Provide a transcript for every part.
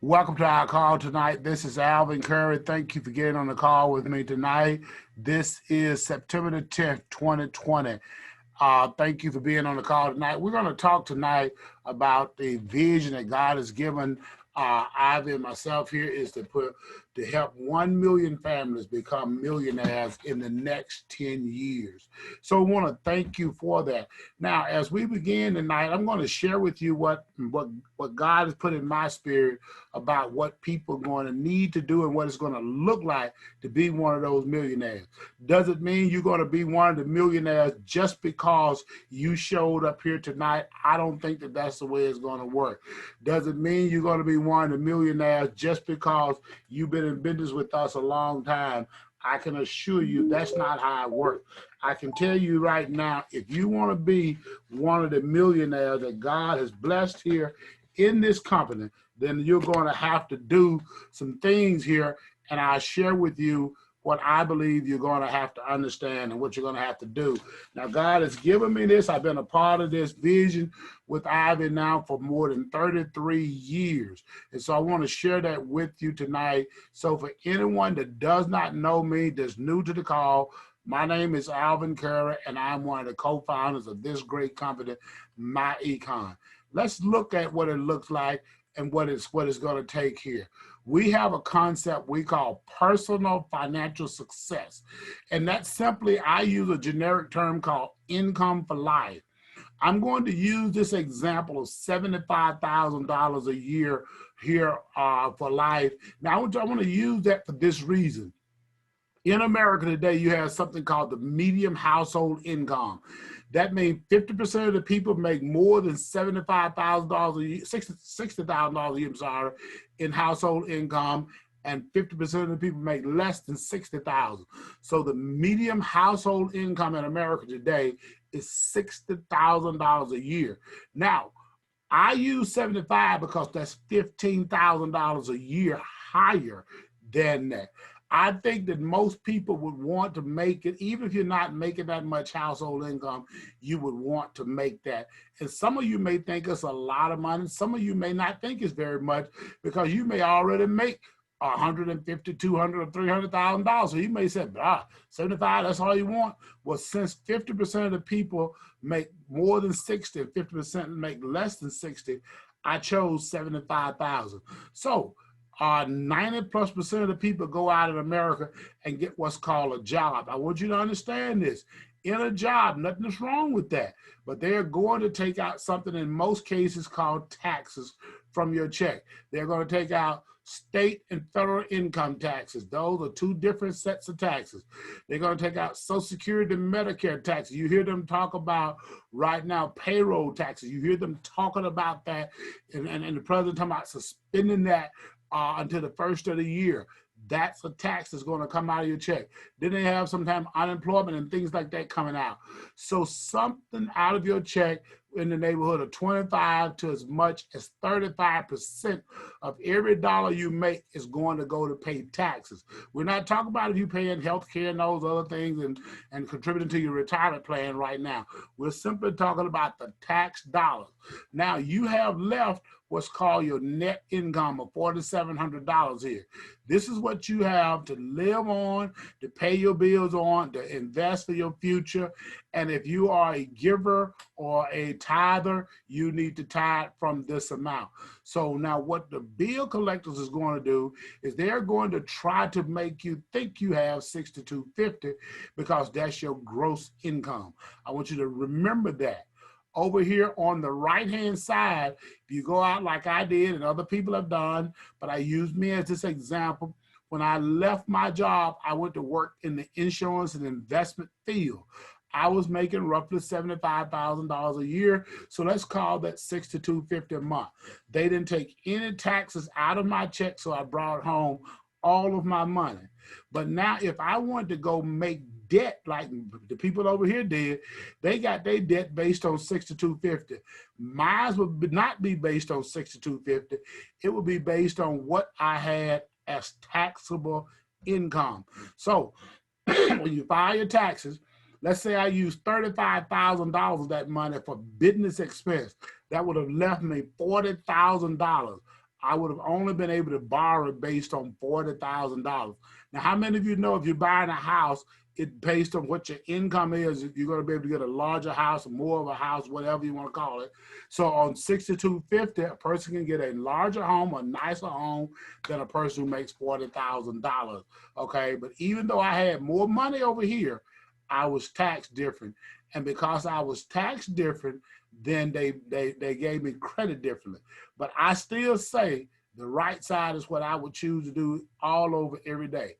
Welcome to our call tonight. This is Alvin Curry. Thank you for getting on the call with me tonight. This is September the 10th, 2020. Thank you for being on the call tonight. We're going to talk tonight about the vision that God has given Ivy and myself here is to help 1 million families become millionaires in the next 10 years. So we want to thank you for that. Now, as we begin tonight, I'm going to share with you what God has put in my spirit about what people are going to need to do and what it's going to look like to be one of those millionaires. Does it mean you're going to be one of the millionaires just because you showed up here tonight? I don't think that that's the way it's going to work. Does it mean you're going to be one of the millionaires just because you've been in business with us a long time? I can assure you that's not how it works. I can tell you right now, if you want to be one of the millionaires that God has blessed here in this company, then you're going to have to do some things here. And I'll share with you what I believe you're going to have to understand and what you're going to have to do. Now, God has given me this. I've been a part of this vision with Ivy now for more than 33 years. And so I want to share that with you tonight. So for anyone that does not know me, that's new to the call, my name is Alvin Curry, and I'm one of the co-founders of this great company, My Econ. Let's look at what it looks like and what it's going to take here. We have a concept we call personal financial success. And that's simply, I use a generic term called income for life. I'm going to use this example of $75,000 a year here for life. Now, I want to use that for this reason. In America today, you have something called the median household income. That means 50% of the people make more than $75,000 a year, $60,000 a year, I'm sorry, in household income, and 50% of the people make less than $60,000. So the median household income in America today is $60,000 a year. Now, I use 75 because that's $15,000 a year higher than that. I think that most people would want to make it, even if you're not making that much household income, you would want to make that. And some of you may think it's a lot of money. Some of you may not think it's very much because you may already make $150,000, $200,000, or $300,000. So you may say, 75, that's all you want. Well, since 50% of the people make more than 60 and 50% make less than 60, I chose 75,000. So 90+% of the people go out in America and get what's called a job. I want you to understand this. In a job, nothing is wrong with that, but they're going to take out something in most cases called taxes from your check. They're going to take out state and federal income taxes. Those are two different sets of taxes. They're going to take out Social Security and Medicare taxes. You hear them talk about right now payroll taxes. You hear them talking about that, and the president talking about suspending that until the first of the year. That's a tax that's going to come out of your check. Then they have sometimes unemployment and things like that coming out. So something out of your check in the neighborhood of 25 to as much as 35% of every dollar you make is going to go to pay taxes. We're not talking about if you're paying health care and those other things and contributing to your retirement plan right now. We're simply talking about the tax dollars. Now, you have left what's called your net income of $4,700 here. This is what you have to live on, to pay your bills on, to invest for your future. And if you are a giver or a tither, you need to tithe from this amount. So now what the bill collectors is going to do is they're going to try to make you think you have $6,250 because that's your gross income. I want you to remember that. Over here on the right-hand side, if you go out like I did and other people have done, but I use me as this example, when I left my job, I went to work in the insurance and investment field. I was making roughly $75,000 a year, so let's call that $6,250 a month. They didn't take any taxes out of my check, so I brought home all of my money. But now if I wanted to go make debt like the people over here did, they got their debt based on $6,250. Mine would not be based on $6,250. It would be based on what I had as taxable income. So when you file your taxes, let's say I used $35,000 of that money for business expense. That would have left me $40,000. I would have only been able to borrow based on $40,000. Now, how many of you know if you're buying a house, it's based on what your income is, you're going to be able to get a larger house, more of a house, whatever you want to call it. So on 6250, a person can get a larger home, a nicer home than a person who makes $40,000. Okay, but even though I had more money over here, I was taxed different. And because I was taxed different, then they gave me credit differently. But I still say the right side is what I would choose to do all over every day.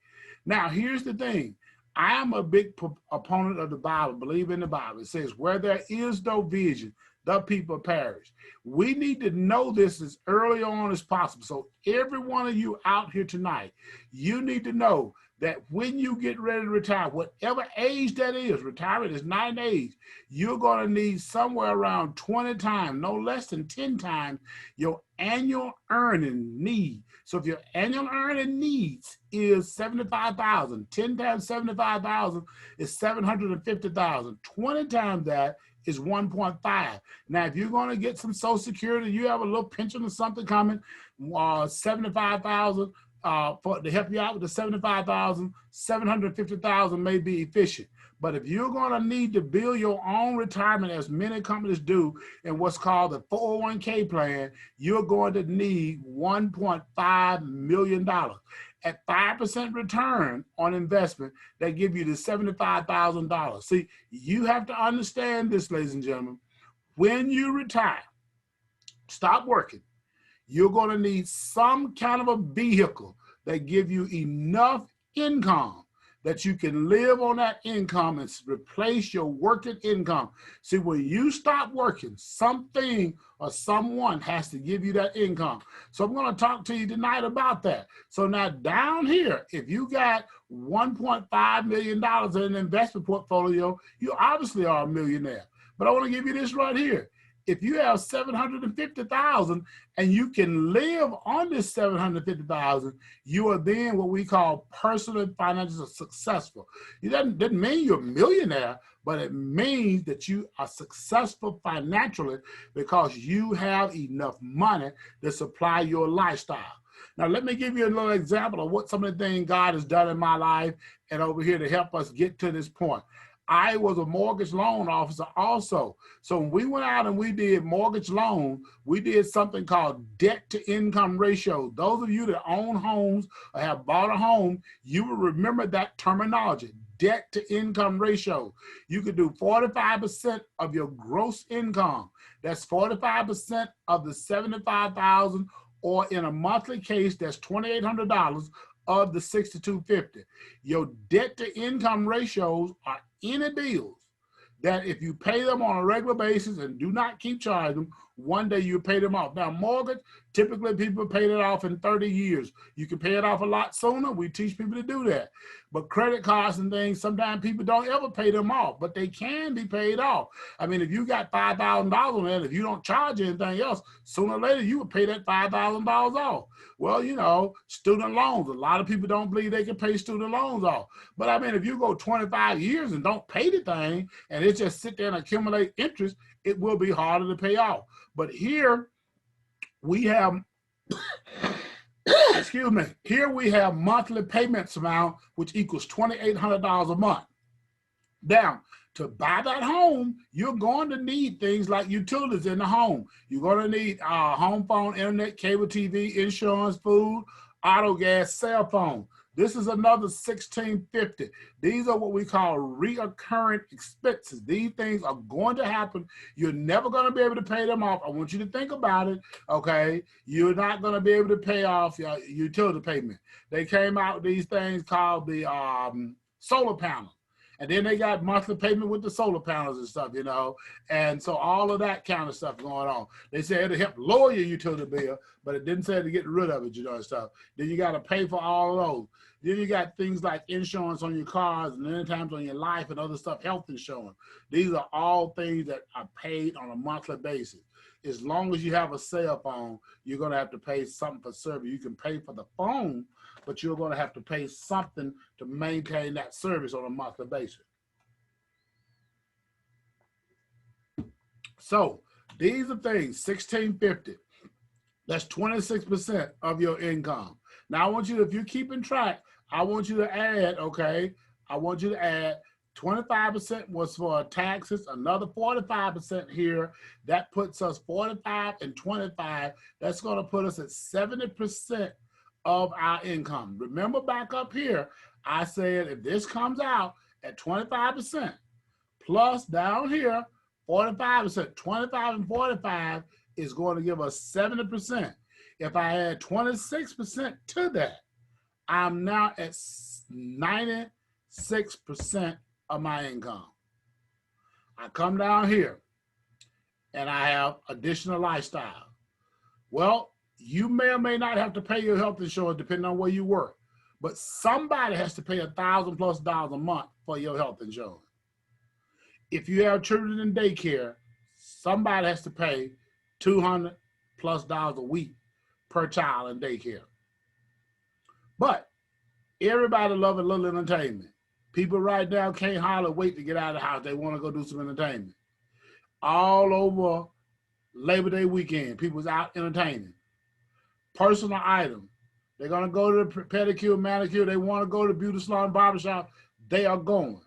Now, here's the thing. I am a big opponent of the Bible, believe in the Bible. It says, where there is no vision, the people perish. We need to know this as early on as possible. So every one of you out here tonight, you need to know that when you get ready to retire, whatever age that is, retirement is not an age, you're going to need somewhere around 20 times, no less than 10 times your annual earning need. So if your annual earning needs is 75,000, 10 times 75,000 is 750,000. 20 times that is 1.5. Now, if you're going to get some Social Security, you have a little pension or something coming, 75,000 to help you out with the 75,000, 750,000 may be efficient. But if you're going to need to build your own retirement, as many companies do, in what's called the 401k plan, you're going to need $1.5 million. At 5% return on investment, they give you the $75,000. See, you have to understand this, ladies and gentlemen. When you retire, stop working, you're going to need some kind of a vehicle that give you enough income that you can live on that income and replace your working income. See, when you stop working, something or someone has to give you that income. So I'm going to talk to you tonight about that. So now down here, if you got $1.5 million in an investment portfolio, you obviously are a millionaire. But I want to give you this right here. If you have 750,000 and you can live on this 750,000, you are then what we call personally financially successful. It doesn't mean you're a millionaire, but it means that you are successful financially because you have enough money to supply your lifestyle. Now, let me give you a little example of what some of the things God has done in my life and over here to help us get to this point. I was a mortgage loan officer also. So when we went out and we did mortgage loan, we did something called debt to income ratio. Those of you that own homes or have bought a home, you will remember that terminology, debt to income ratio. You could do 45% of your gross income. That's 45% of the 75,000, or in a monthly case, that's $2,800 of the 6250. Your debt to income ratios are any bills that if you pay them on a regular basis and do not keep charging them, one day you pay them off. Now, mortgage, typically people pay it off in 30 years. You can pay it off a lot sooner. We teach people to do that. But credit cards and things, sometimes people don't ever pay them off, but they can be paid off. I mean, if you got $5,000 on it, if you don't charge anything else, sooner or later you would pay that $5,000 off. Well, you know, student loans, a lot of people don't believe they can pay student loans off. But I mean, if you go 25 years and don't pay the thing and it just sit there and accumulate interest, it will be harder to pay off. But here we have, excuse me, here we have monthly payments amount, which equals $2,800 a month. Now, to buy that home, you're going to need things like utilities in the home. You're going to need home phone, internet, cable TV, insurance, food, auto gas, cell phone. This is another $1,650. These are what we call recurring expenses. These things are going to happen. You're never going to be able to pay them off. I want you to think about it, okay? You're not going to be able to pay off your utility payment. They came out with these things called the solar panel. And then they got monthly payment with the solar panels and stuff, you know. And so all of that kind of stuff going on. They said it'll help lower your utility bill, but it didn't say to get rid of it, you know, and stuff. Then you got to pay for all of those. Then you got things like insurance on your cars and many times on your life and other stuff, health insurance. These are all things that are paid on a monthly basis. As long as you have a cell phone, you're going to have to pay something for service. You can pay for the phone, but you're going to have to pay something to maintain that service on a monthly basis. So these are things, $1,650. That's 26% of your income. Now I want you to, if you're keeping track, I want you to add, okay, I want you to add 25% was for taxes, another 45% here. That puts us 45 and 25. That's going to put us at 70% of our income. Remember back up here, I said if this comes out at 25%, plus down here, 45%, 25 and 45 is going to give us 70%. If I add 26% to that, I'm now at 96% of my income. I come down here and I have additional lifestyle. Well, you may or may not have to pay your health insurance depending on where you work, but somebody has to pay $1,000+ a month for your health insurance. If you have children in daycare, somebody has to pay $200+ a week per child in daycare. But everybody loves a little entertainment. People right now can't hardly wait to get out of the house. They want to go do some entertainment. All over Labor Day weekend, people's out entertaining. Personal items. They're going to go to the pedicure, manicure. They want to go to the beauty salon, barbershop. They are going.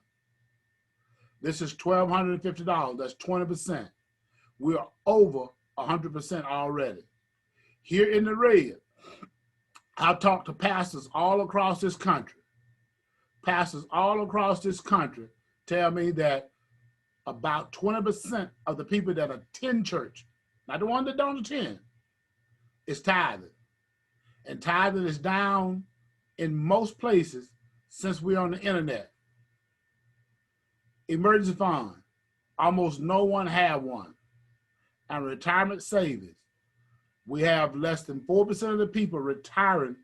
This is $1,250. That's 20%. We are over 100% already. Here in the red, I've talked to pastors all across this country. Pastors all across this country tell me that about 20% of the people that attend church, not the ones that don't attend, is tithing. And tithing is down in most places since we're on the internet. Emergency fund, almost no one have one. And retirement savings, we have less than 4% of the people retiring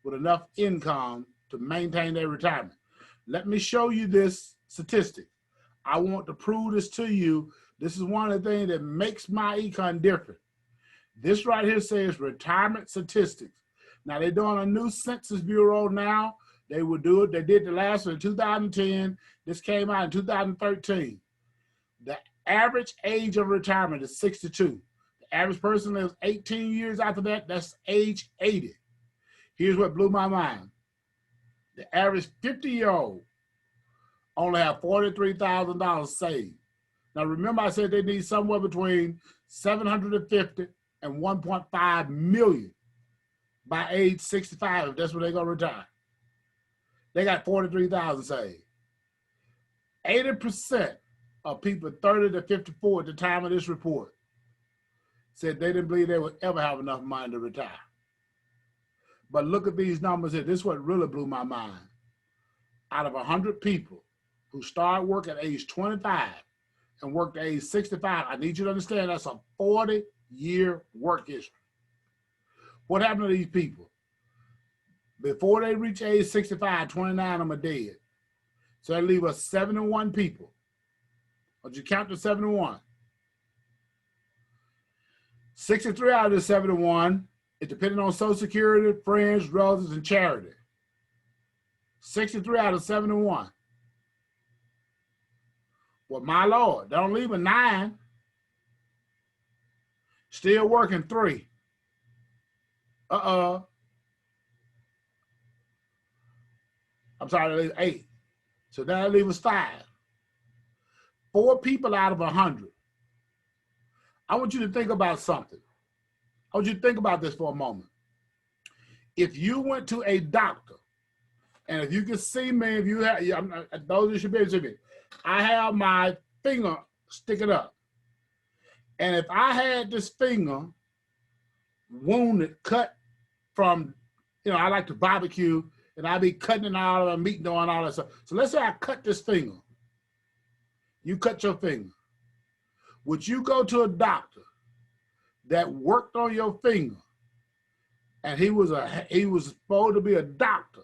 with enough income to maintain their retirement. Let me show you this statistic. I want to prove this to you. This is one of the things that makes my econ different. This right here says retirement statistics. Now they're doing a new Census Bureau now. They will do it. They did the last one in 2010. This came out in 2013. The average age of retirement is 62. The average person lives 18 years after that. That's age 80. Here's what blew my mind. The average 50-year-old only have $43,000 saved. Now remember I said they need somewhere between $750 and $1.5 million by age 65 if that's when they're going to retire. They got $43,000 saved. 80% of people 30 to 54 at the time of this report said they didn't believe they would ever have enough money to retire. But look at these numbers here. This is what really blew my mind. Out of 100 people who start work at age 25 and work to age 65, I need you to understand that's a 40-year work history. What happened to these people? Before they reach age 65, 29 of them are dead. So that leaves us 71 people. Would you count the 71? 63 out of the 71 is depending on Social Security, friends, relatives, and charity. 63 out of 71. Well, my Lord, don't leave a 9. Still working 3. I'm sorry, that leaves 8. So that leaves us 5. 4 people out of 100. I want you to think about something. I want you to think about this for a moment. If you went to a doctor, and if you can see me, if you have, those who should be able to see me, I have my finger sticking up. And if I had this finger wounded, cut from, I like to barbecue, and I'd be cutting it all of the meat, doing all that stuff. So let's say I cut this finger. You cut your finger. Would you go to a doctor that worked on your finger, and he was supposed to be a doctor,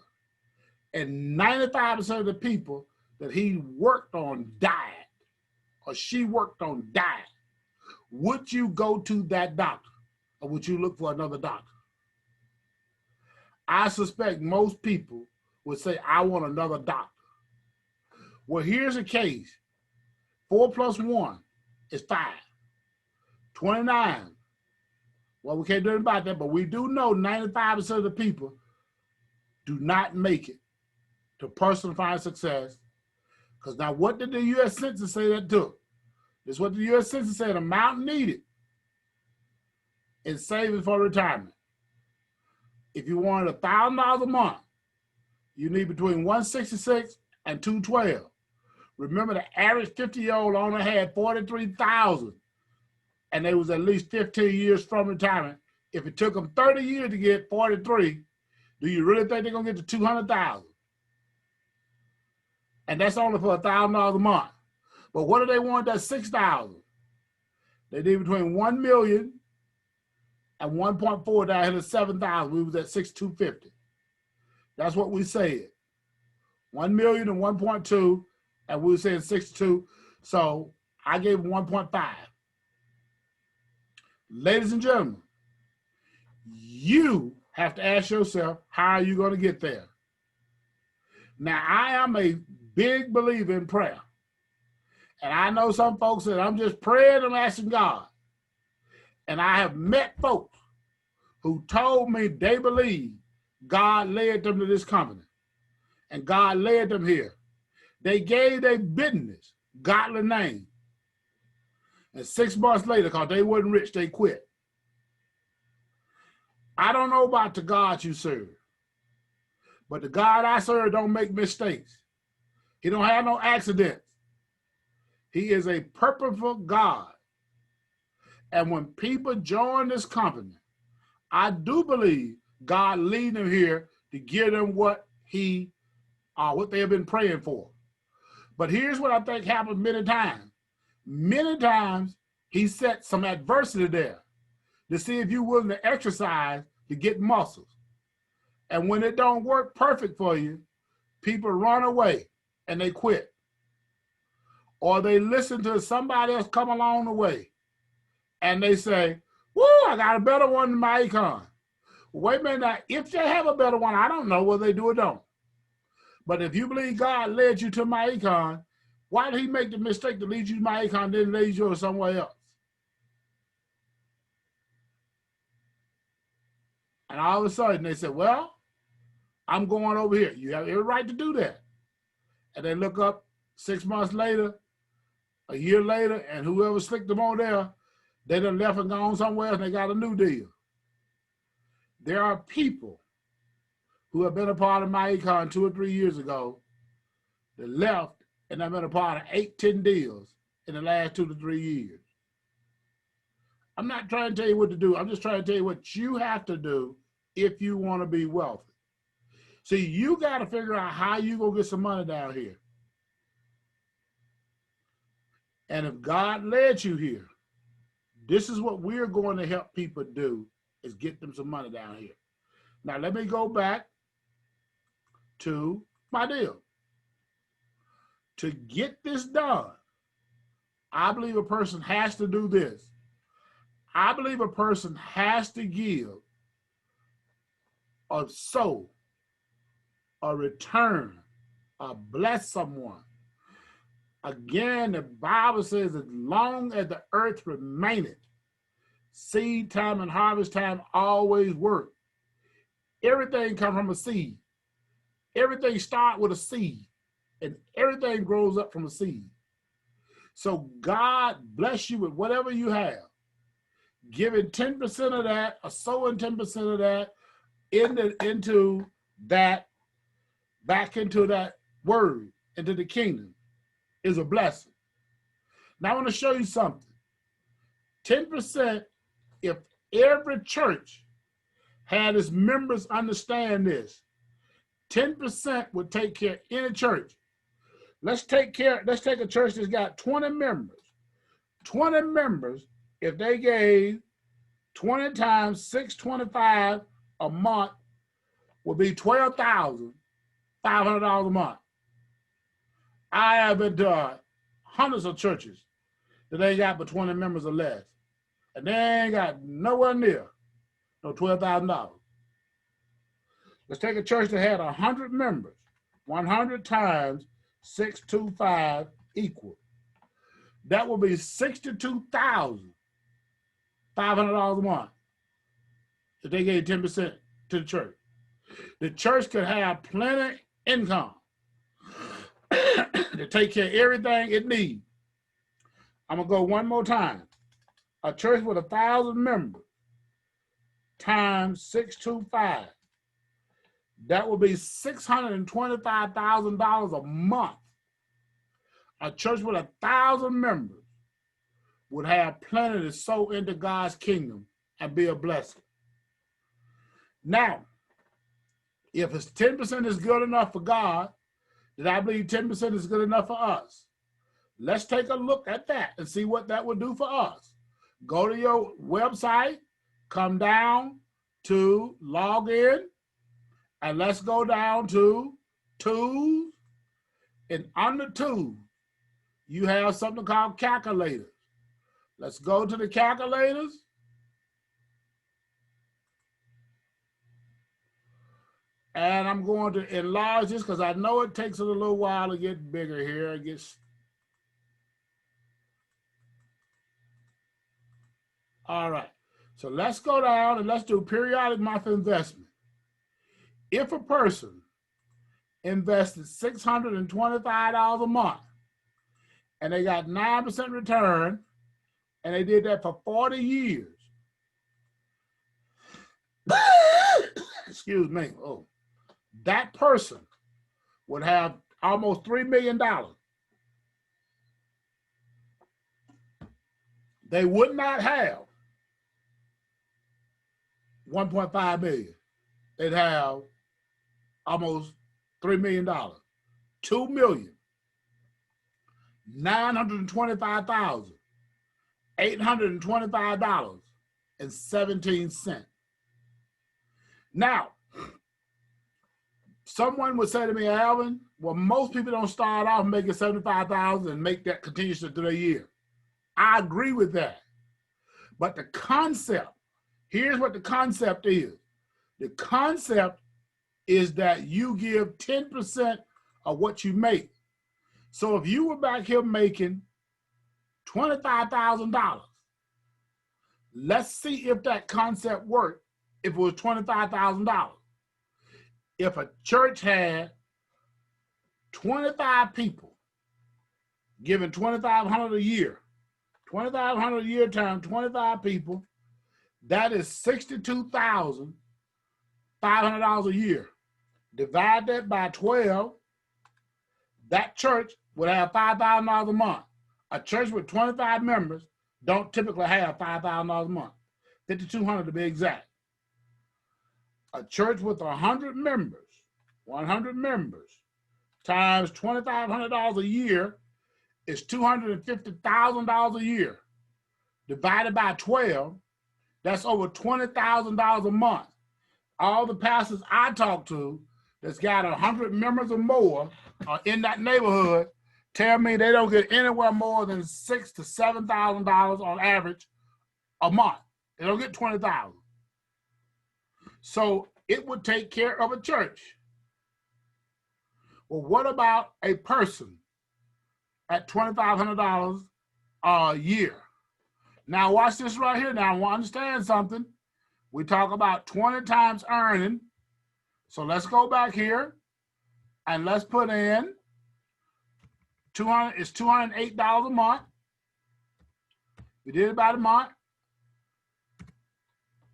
and 95% of the people that he worked on died, or she worked on died? Would you go to that doctor, or would you look for another doctor? I suspect most people would say, I want another doctor. Well, here's the case. 4 plus 1 is 5. 29 Well, we can't do anything about that, but we do know 95% of the people do not make it to personal financial success. Because now, what did the U.S. Census say that took? This is what the U.S. Census said, amount needed in savings for retirement. If you wanted $1,000 a month, you need between 166 and 212. Remember, the average 50-year-old only had 43,000, and they was at least 15 years from retirement. If it took them 30 years to get 43, do you really think they're gonna get to 200,000? And that's only for $1,000 a month. But what do they want? That's 6,000. They need between 1 million and 1.4 down here to 7,000. We was at 6,250. That's what we said. 1 million and 1.2, and we were saying 62. So I gave them 1.5. Ladies and gentlemen, you have to ask yourself, how are you going to get there? Now, I am a big believer in prayer. And I know some folks that I'm just praying and asking God. And I have met folks who told me they believe God led them to this company. And God led them here. They gave their business godly name. And 6 months later, because they wasn't rich, they quit. I don't know about the God you serve, but the God I serve don't make mistakes. He don't have no accidents. He is a purposeful God. And when people join this company, I do believe God lead them here to give them what they have been praying for. But here's what I think happens many times. Many times he set some adversity there to see if you're willing to exercise to get muscles. And when it don't work perfect for you, people run away and they quit. Or they listen to somebody else come along the way and they say, woo, I got a better one than my econ. Wait a minute, now, if they have a better one, I don't know whether they do or don't. But if you believe God led you to my econ, why did he make the mistake to lead you to my econ, then lead you to somewhere else? And all of a sudden they said, well, I'm going over here. You have every right to do that. And they look up 6 months later, a year later, and whoever slicked them on there, they done left and gone somewhere else and they got a new deal. There are people who have been a part of my econ 2 or 3 years ago that left and have been a part of 8, 10 deals in the last 2 to 3 years. I'm not trying to tell you what to do. I'm just trying to tell you what you have to do if you want to be wealthy. See, you got to figure out how you going to get some money down here. And if God led you here, this is what we're going to help people do, is get them some money down here. Now, let me go back to my deal. To get this done, I believe a person has to do this. I believe a person has to give or sow or return or bless someone. Again, the Bible says, as long as the earth remaineth, seed time and harvest time always work. Everything comes from a seed. Everything starts with a seed, and everything grows up from a seed. So God bless you with whatever you have. Giving 10% of that, or sowing 10% of that into that, back into that word, into the kingdom, is a blessing. Now I want to show you something. 10%, if every church had its members understand this, 10% would take care of any church. Let's take a church that's got 20 members. 20 members, if they gave 20 times $625 a month, would be $12,500 a month. I have been to hundreds of churches that they got but 20 members or less, and they ain't got nowhere near no $12,000. Let's take a church that had 100 members. 100 times 625 equal. That would be $62,500 a month. if they gave 10% to the church. The church could have plenty income to take care of everything it needs. I'm going to go one more time. A church with 1,000 members times 625. That would be $625,000 a month. A church with 1,000 members would have plenty to sow into God's kingdom and be a blessing. Now, if it's 10% is good enough for God, then I believe 10% is good enough for us. Let's take a look at that and see what that would do for us. Go to your website, come down to log in, and let's go down to tools. And under tools, you have something called calculators. Let's go to the calculators. And I'm going to enlarge this because I know it takes a little while to get bigger here. It gets all right. So let's go down and let's do periodic monthly investment. If a person invested $625 a month and they got 9% return and they did that for 40 years, excuse me, that person would have almost $3 million. They would not have 1.5 million. They'd have almost $3 million. $2,925,825.17. Now, someone would say to me, Alvin, well, most people don't start off making $75,000 and make that continuously through the year. I agree with that. But the concept, here's what the concept is. The concept is that you give 10% of what you make. So if you were back here making $25,000, let's see if that concept worked if it was $25,000. If a church had 25 people giving $2,500 a year, $2,500 a year times 25 people, that is $62,500 a year. Divide that by 12, that church would have $5,000 a month. A church with 25 members don't typically have $5,000 a month, $5,200 to be exact. A church with 100 members times $2,500 a year is $250,000 a year. Divided by 12, that's over $20,000 a month. All the pastors I talk to that's got 100 members or more in that neighborhood tell me they don't get anywhere more than $6,000 to $7,000 on average a month. They don't get $20,000. So it would take care of a church. Well, what about a person at $2,500 a year? Now watch this right here. Now I want to understand something. We talk about 20 times earning. So let's go back here and let's put in it's $208 a month. We did it about a month.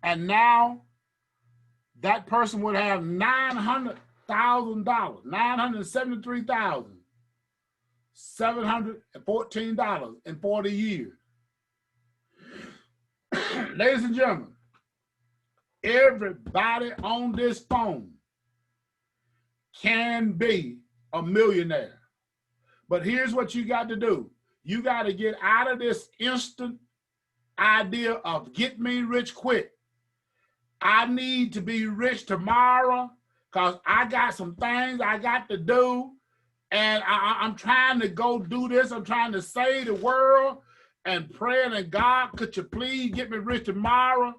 And now that person would have $900,000, $973,714 in 40 years. Ladies and gentlemen, everybody on this phone can be a millionaire. But here's what you got to do. You got to get out of this instant idea of get me rich quick. I need to be rich tomorrow because I got some things I got to do. And I'm trying to go do this. I'm trying to save the world and praying to God, could you please get me rich tomorrow?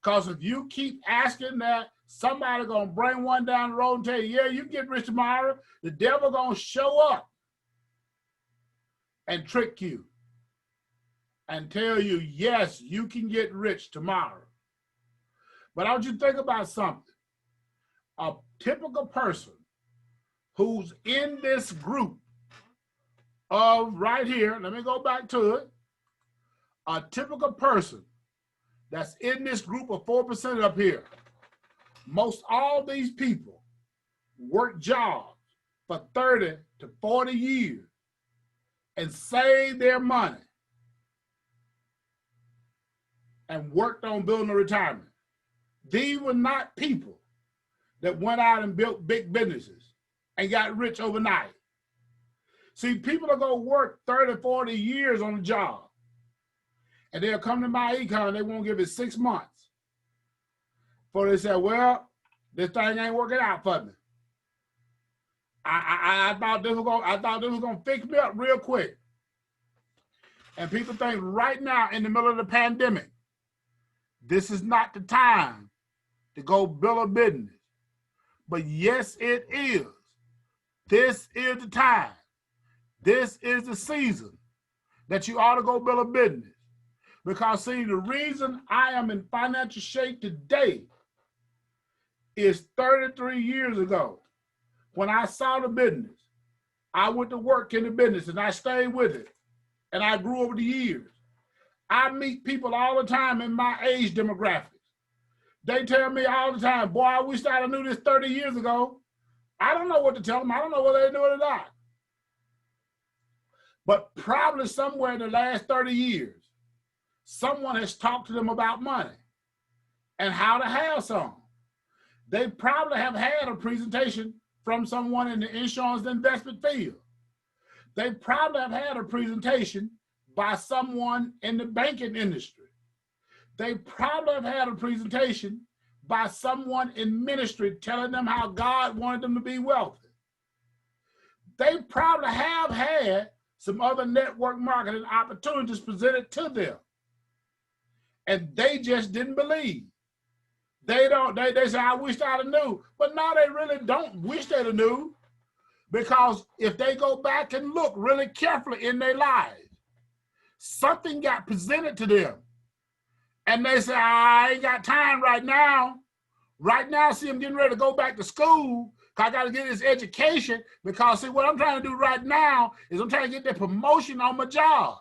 Because if you keep asking that, somebody going to bring one down the road and tell you, yeah, you get rich tomorrow. The devil going to show up and trick you and tell you, yes, you can get rich tomorrow. But I want you to think about something. A typical person who's in this group of right here, let me go back to it. A typical person that's in this group of 4% up here, most all these people work jobs for 30 to 40 years and saved their money and worked on building a retirement. These were not people that went out and built big businesses and got rich overnight. See, people are going to work 30, 40 years on a job, and they'll come to my econ, they won't give it 6 months. Before they say, well, this thing ain't working out for me. I thought this was gonna fix me up real quick. And people think right now in the middle of the pandemic, this is not the time to go build a business. But yes, it is. This is the time. This is the season that you ought to go build a business. Because see, the reason I am in financial shape today is 33 years ago. When I saw the business, I went to work in the business and I stayed with it. And I grew over the years. I meet people all the time in my age demographics. They tell me all the time, boy, I wish I'd have knew this 30 years ago. I don't know what to tell them. I don't know whether they knew it or not. But probably somewhere in the last 30 years, someone has talked to them about money and how to have some. They probably have had a presentation from someone in the insurance and investment field. They probably have had a presentation by someone in the banking industry. They probably have had a presentation by someone in ministry telling them how God wanted them to be wealthy. They probably have had some other network marketing opportunities presented to them. And they just didn't believe. They say, I wish I'd have knew. But now they really don't wish they'd have knew. Because if they go back and look really carefully in their lives, something got presented to them. And they say, I ain't got time right now. Right now, see, I'm getting ready to go back to school. I got to get this education because, see, what I'm trying to do right now is I'm trying to get that promotion on my job.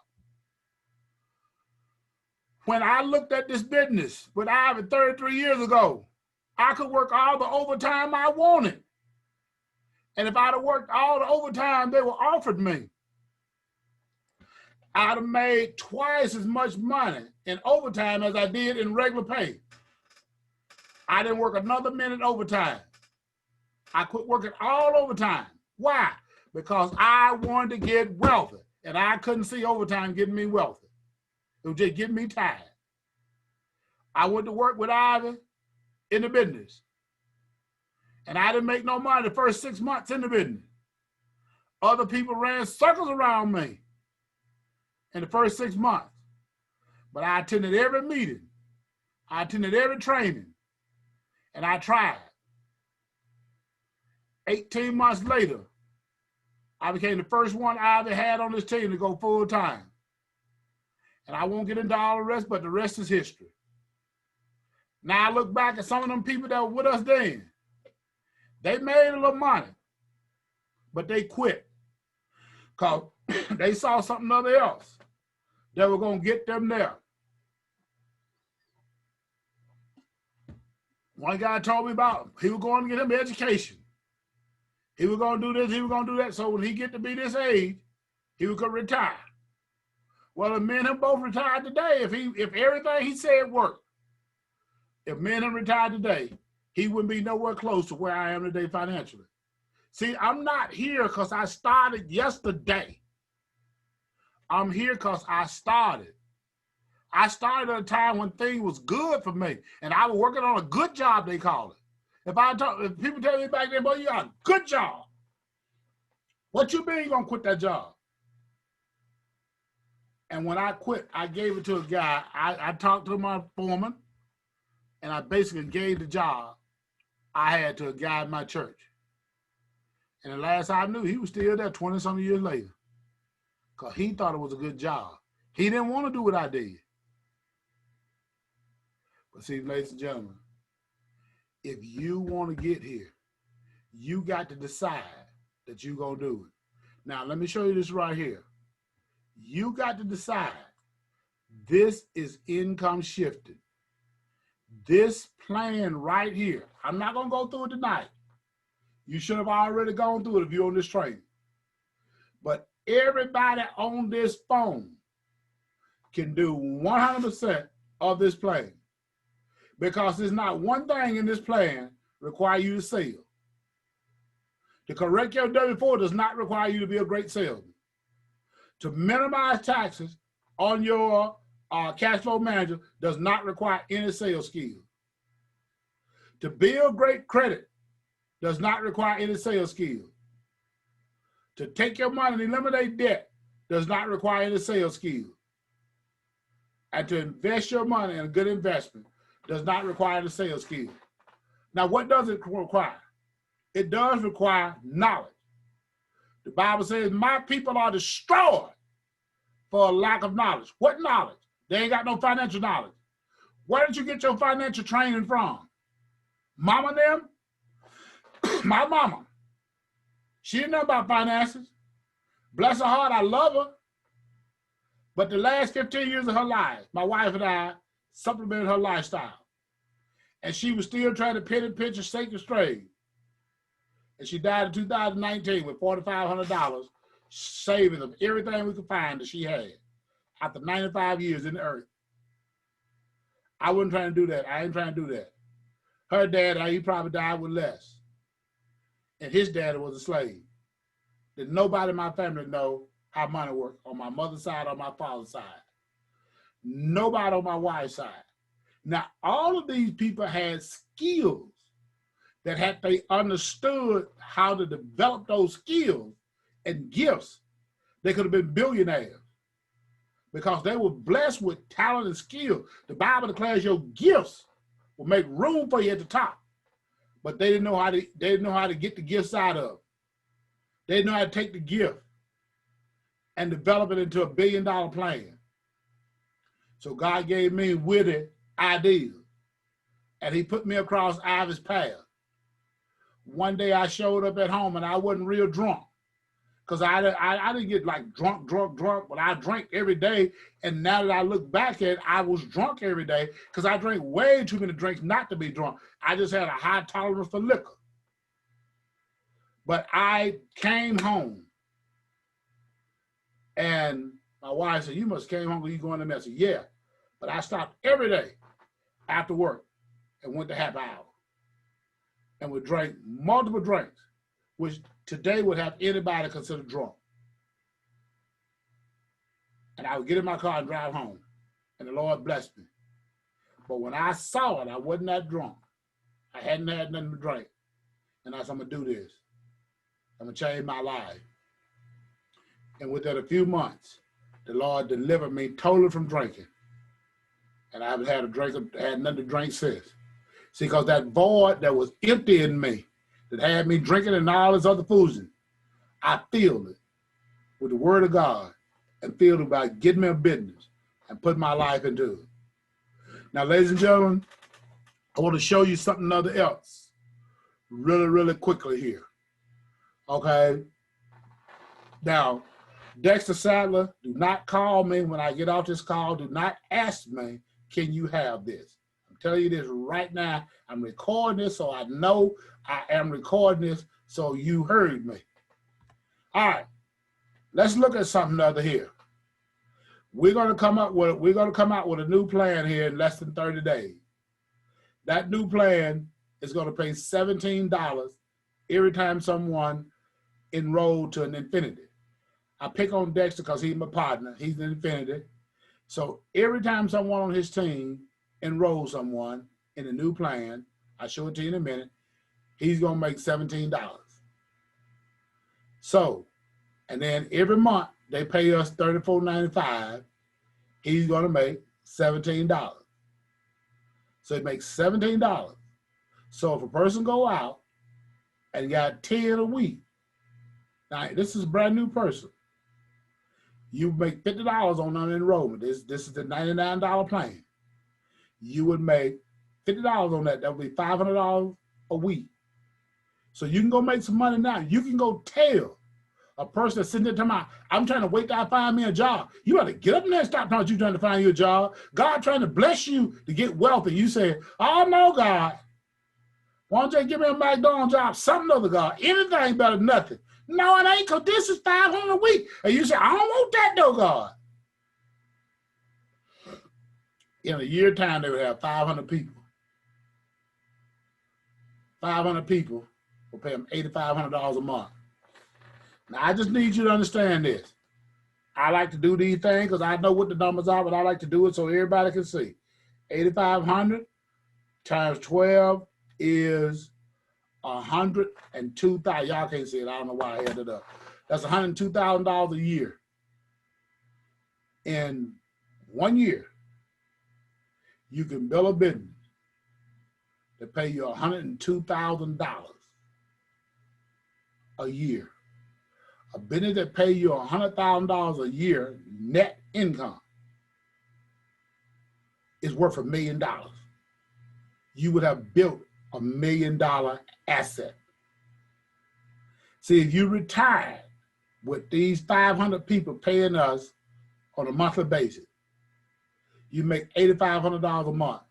When I looked at this business with Alvin 33 years ago, I could work all the overtime I wanted. And if I'd have worked all the overtime they were offered me, I'd have made twice as much money in overtime as I did in regular pay. I didn't work another minute overtime. I quit working all overtime. Why? Because I wanted to get wealthy, and I couldn't see overtime getting me wealthy. It was just getting me tired. I went to work with Alvin in the business, and I didn't make no money the first 6 months in the business. Other people ran circles around me in the first 6 months, but I attended every meeting. I attended every training, and I tried. 18 months later, I became the first one I ever had on this team to go full time. And I won't get into all the rest, but the rest is history. Now I look back at some of them people that were with us then. They made a little money, but they quit because they saw something other else that were going to get them there. One guy told me about him. He was going to get him an education. He was going to do this, he was going to do that. So when he get to be this age, he was going to retire. Well, if me and him both retired today, if everything he said worked, if me and him retired today, he wouldn't be nowhere close to where I am today financially. See, I'm not here because I started yesterday. I'm here because I started. I started at a time when things was good for me, and I was working on a good job, they call it. If people tell me back then, boy, you got a good job. What you mean you gonna quit that job? And when I quit, I gave it to a guy. I talked to my foreman, and I basically gave the job I had to a guy in my church. And the last I knew, he was still there 20-something years later because he thought it was a good job. He didn't want to do what I did. But see, ladies and gentlemen, if you want to get here, you got to decide that you're going to do it. Now, let me show you this right here. You got to decide this is income shifting. This plan right here, I'm not going to go through it tonight. You should have already gone through it if you're on this training. But everybody on this phone can do 100% of this plan, because there's not one thing in this plan require you to sell. To correct your W-4 does not require you to be a great salesman. To minimize taxes on your cash flow manager does not require any sales skills. To build great credit does not require any sales skills. To take your money and eliminate debt does not require any sales skills. And to invest your money in a good investment does not require any sales skills. Now, what does it require? It does require knowledge. The Bible says, my people are destroyed for a lack of knowledge. What knowledge? They ain't got no financial knowledge. Where did you get your financial training from? Mama and them? My mama. She didn't know about finances. Bless her heart, I love her. But the last 15 years of her life, my wife and I supplemented her lifestyle. And she was still trying to penny pinch and shake and strain. And she died in 2019 with $4,500 savings of everything we could find that she had after 95 years in the earth. I wasn't trying to do that. I ain't trying to do that. Her dad, he probably died with less. And his daddy was a slave. Did nobody in my family know how money worked on my mother's side or my father's side. Nobody on my wife's side. Now, all of these people had skills that had they understood how to develop those skills and gifts, they could have been billionaires because they were blessed with talent and skill. The Bible declares your gifts will make room for you at the top, but they didn't know how to get the gifts out of. They didn't know how to take the gift and develop it into $1 billion plan. So God gave me witty ideas, and he put me across Ivy's path. One day I showed up at home and I wasn't real drunk, because I didn't get like drunk, but I drank every day. And now that I look back at it, I was drunk every day because I drank way too many drinks not to be drunk. I just had a high tolerance for liquor. But I came home and my wife said, you must came home when you going to mess. I said, yeah, but I stopped every day after work and went to happy hour. And we drank multiple drinks, which today would have anybody considered drunk. And I would get in my car and drive home, and the Lord blessed me. But when I saw it, I wasn't that drunk. I hadn't had nothing to drink. And I said, I'm gonna do this. I'm gonna change my life. And within a few months, the Lord delivered me totally from drinking. And I haven't had nothing to drink since. See, because that void that was empty in me, that had me drinking and all this other fooling, I filled it with the word of God and filled it by getting me a business and putting my life into it. Now, ladies and gentlemen, I want to show you something else really, really quickly here. Okay? Now, Dexter Sadler, do not call me when I get off this call. Do not ask me, can you have this? I'm telling you this right now. I'm recording this so I know I am recording this so you heard me. All right, let's look at something other here. We're gonna come out with a new plan here in less than 30 days. That new plan is gonna pay $17 every time someone enrolled to an Infinity. I pick on Dexter because he's my partner. He's an Infinity. So every time someone on his team enrolls someone in a new plan, I'll show it to you in a minute, he's gonna make $17. So, and then every month they pay us $34.95, he's gonna make $17. So it makes $17. So if a person go out and got 10 a week, now this is a brand new person, you make $50 on unenrollment. This is the $99 plan. You would make $50 on that. That would be $500 a week. So you can go make some money now. You can go tell a person that's sitting there talking about, I'm trying to wait till I find me a job. You ought to get up there and stop talking about you trying to find you a job. God trying to bless you to get wealth. And you say, oh no, God. Why don't you give me a McDonald's job? Something other God. Anything better than nothing. No, it ain't, because this is $500 a week. And you say, I don't want that though, God. In a year time, they would have 500 people. 500 people will pay them $8,500 a month. Now, I just need you to understand this. I like to do these things because I know what the numbers are, but I like to do it so everybody can see. 8,500 times 12 is 102,000. Y'all can't see it. I don't know why I had it up. That's $102,000 a year. In 1 year, you can build a business that pay you $102,000 a year. A business that pay you $100,000 a year net income is worth $1 million. You would have built $1 million asset. See, if you retired with these 500 people paying us on a monthly basis, you make $8,500 a month.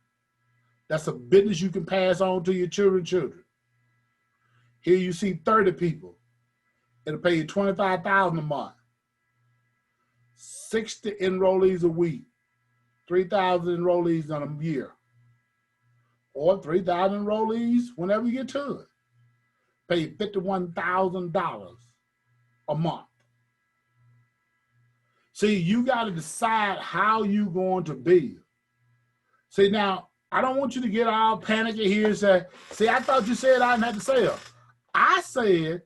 That's a business you can pass on to your children. Here you see 30 people. It'll pay you $25,000 a month. 60 enrollees a week. 3,000 enrollees in a year. Or 3,000 enrollees whenever you get to it. Pay you $51,000 a month. See, you got to decide how you're going to build. See, now, I don't want you to get all panicky here and say, see, I thought you said I didn't have to sell. I said,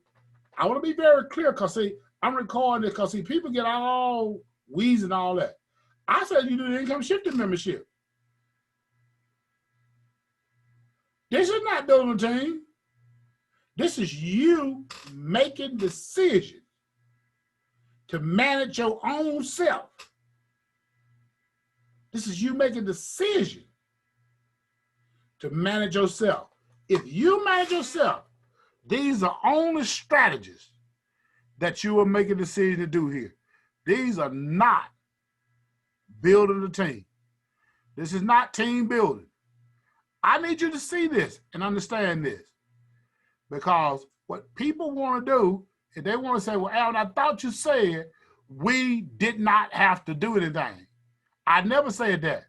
I want to be very clear because, see, I'm recording this because, see, people get all wheezing and all that. I said you do the income shifting membership. This is not building a team. This is you making decisions to manage your own self. This is you making decisions to manage yourself. If you manage yourself, these are only strategies that you will make a decision to do here. These are not building a team. This is not team building. I need you to see this and understand this, because what people want to do is they want to say, well, Alvin, I thought you said we did not have to do anything. I never said that.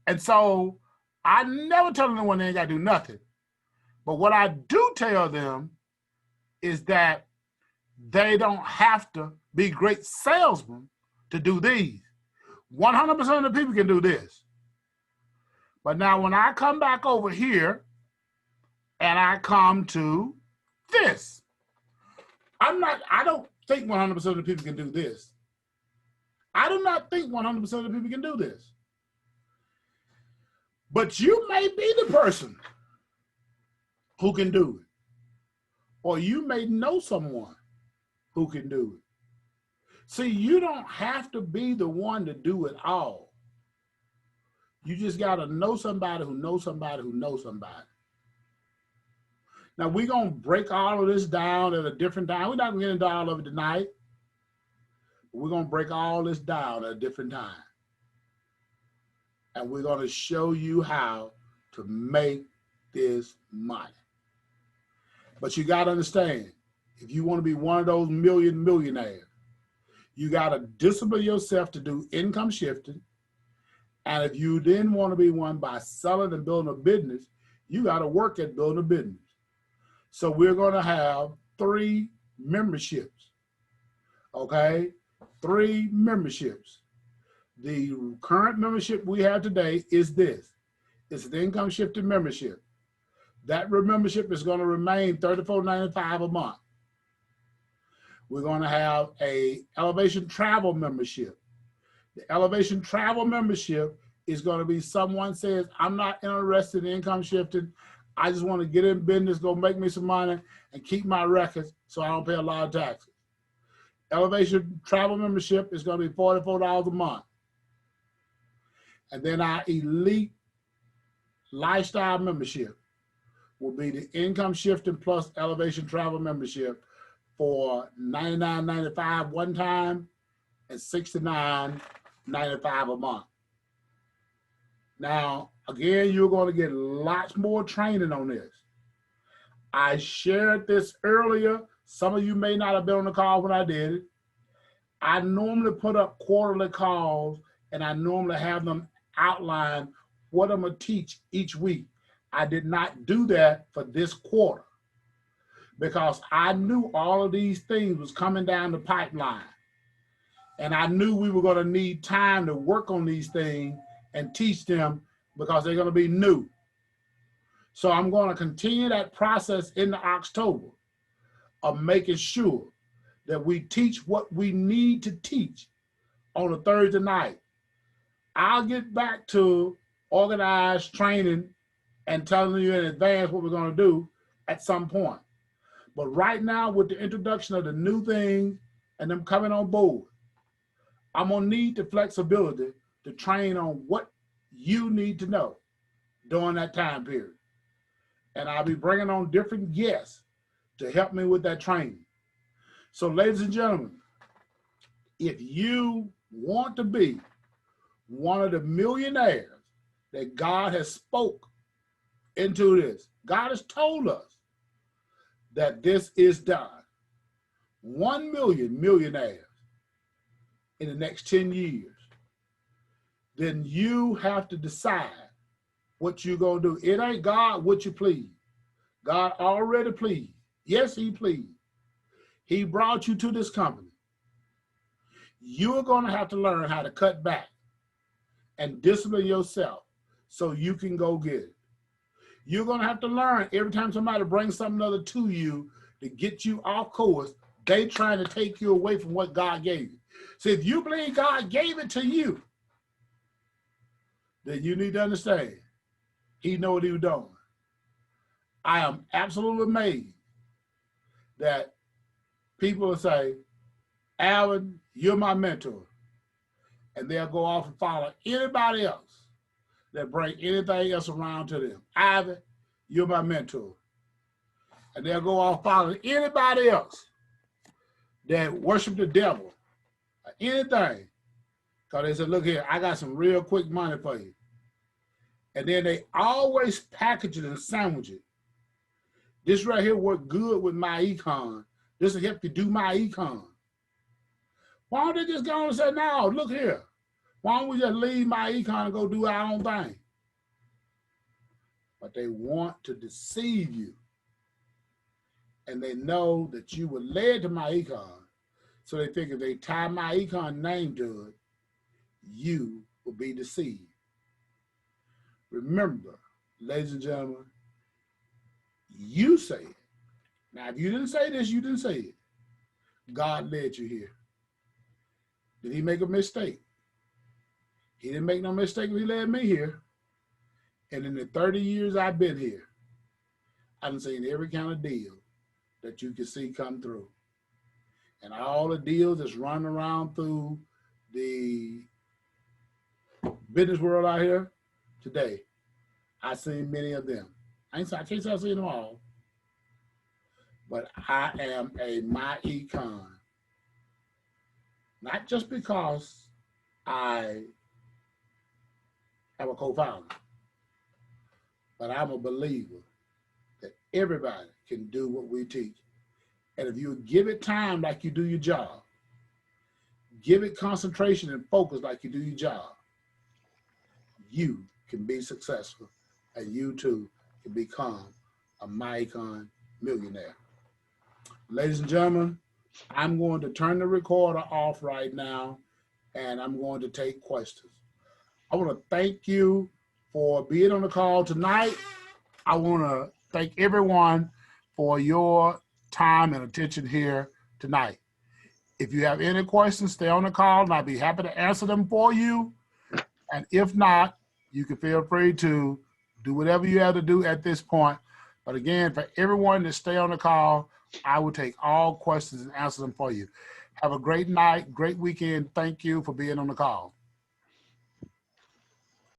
And so I never tell anyone they ain't got to do nothing. But what I do tell them is that they don't have to be great salesmen to do these. 100% of the people can do this. But now when I come back over here and I come to this, I don't think 100% of the people can do this. I do not think 100% of the people can do this. But you may be the person who can do it. Or you may know someone who can do it. See, you don't have to be the one to do it all. You just got to know somebody who knows somebody who knows somebody. Now, we're going to break all of this down at a different time. We're not going to get into all of it tonight. But we're going to break all this down at a different time. And we're going to show you how to make this money. But you got to understand, if you want to be one of those millionaires, you got to discipline yourself to do income shifting. And if you then want to be one by selling and building a business, you got to work at building a business. So we're going to have 3 memberships, okay? 3 memberships. The current membership we have today is this. It's the income shifting membership. That membership is going to remain $34.95 a month. We're going to have a elevation travel membership. The elevation travel membership is going to be someone says, I'm not interested in income shifting. I just want to get in business, go make me some money, and keep my records so I don't pay a lot of taxes. Elevation travel membership is going to be $44 a month. And then our elite lifestyle membership, will be the Income Shifting Plus Elevation Travel Membership for $99.95 one time and $69.95 a month. Now, again, you're going to get lots more training on this. I shared this earlier. Some of you may not have been on the call when I did it. I normally put up quarterly calls, and I normally have them outline what I'm going to teach each week. I did not do that for this quarter because I knew all of these things was coming down the pipeline. And I knew we were going to need time to work on these things and teach them because they're going to be new. So I'm going to continue that process in October of making sure that we teach what we need to teach on a Thursday night. I'll get back to organized training and telling you in advance what we're going to do at some point. But right now, with the introduction of the new things and them coming on board, I'm going to need the flexibility to train on what you need to know during that time period. And I'll be bringing on different guests to help me with that training. So ladies and gentlemen, if you want to be one of the millionaires that God has spoke into this, God has told us that this is done. 1 million millionaires in the next 10 years, then you have to decide what you're going to do. It ain't God what you please. God already pleased. Yes, he pleased. He brought you to this company. You're going to have to learn how to cut back and discipline yourself so you can go get it. You're going to have to learn every time somebody brings something other to you to get you off course, they trying to take you away from what God gave you. So if you believe God gave it to you, then you need to understand he know what he was doing. I am absolutely amazed that people will say, Alvin, you're my mentor. And they'll go off and follow anybody else that bring anything else around to them. Alvin, you're my mentor. And they'll go off following anybody else that worship the devil or anything. Because they said, look here, I got some real quick money for you. And then they always package it and sandwich it. This right here work good with my econ. This will help you do my econ. Why don't they just go on and say, no, look here. Why don't we just leave my econ and go do our own thing? But they want to deceive you. And they know that you were led to my econ. So they think if they tie my econ name to it, you will be deceived. Remember, ladies and gentlemen, you say it. Now, if you didn't say this, you didn't say it. God led you here. Did he make a mistake? He didn't make no mistake when he led me here. And in the 30 years I've been here, I've seen every kind of deal that you can see come through. And all the deals that's running around through the business world out here today, I've seen many of them. I can't say I've seen them all, but I am a my econ. Not just because I am a co-founder, but I'm a believer that everybody can do what we teach. And if you give it time like you do your job, give it concentration and focus like you do your job, you can be successful, and you too can become a MyEcon millionaire. Ladies and gentlemen, I'm going to turn the recorder off right now, and I'm going to take questions. I want to thank you for being on the call tonight. I want to thank everyone for your time and attention here tonight. If you have any questions, stay on the call, and I'll be happy to answer them for you. And if not, you can feel free to do whatever you have to do at this point. But again, for everyone to stay on the call, I will take all questions and answer them for you. Have a great night, great weekend. Thank you for being on the call.